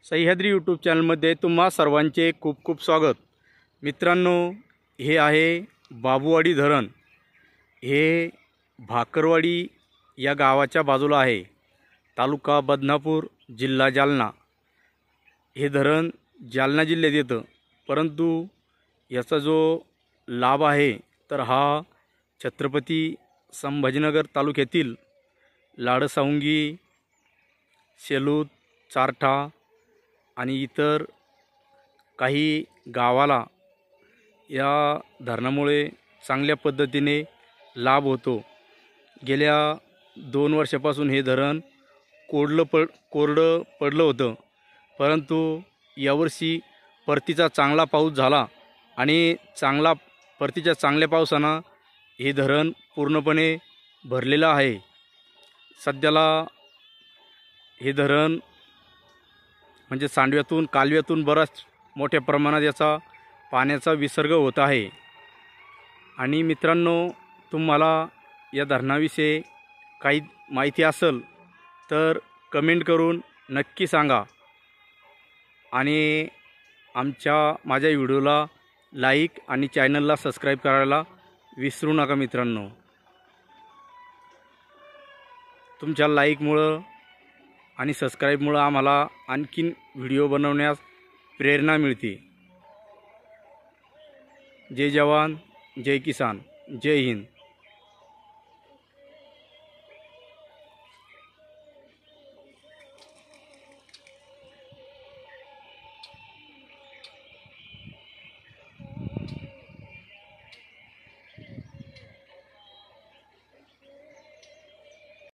Sahyadri YouTube चॅनलमध्ये तुम्हा सर्वांचे खूप खूप स्वागत। मित्रांनो, हे आहे बाबूवाडी धरण। हे भाकरवाडी या गावाच्या बाजूला आहे, तालुका बदनापूर, जिल्हा जालना। हे धरण जालना जिल्ह्यात येतं, परंतु याचा जो लाभ आहे तर हा छत्रपती संभाजीनगर तालुक्यातील लाडसावंगी, शेलूत, चारठा आणि इतर काही गावाला या धरणामुळे चांगल्या पद्धतीने लाभ होतो। गेल्या 2 वर्षापासून हे धरण कोरडं पडलं होतं, परंतु यावर्षी परतीचा चांगला पाऊस झाला आणि परतीच्या चांगल्या पावसानं हे धरण पूर्णपणे भरलेलं आहे। सध्याला हे धरण म्हणजे सांडव्यातून कालव्यातून बराच मोठ्या प्रमाणात याचा पाण्याचा विसर्ग होत आहे। आणि मित्रांनो, तुम्हाला या धरणाविषयी काही माहिती असेल तर कमेंट करून नक्की सांगा आणि माझ्या व्हिडिओला लाईक आणि चॅनलला सबस्क्राईब करायला विसरू नका। मित्रांनो, तुमच्या लाईकमुळं आणि सबस्क्राईबमुळं आम्हाला आणखीन व्हिडिओ बनवण्यास प्रेरणा मिळते। जय जवान, जय किसान, जय हिंद।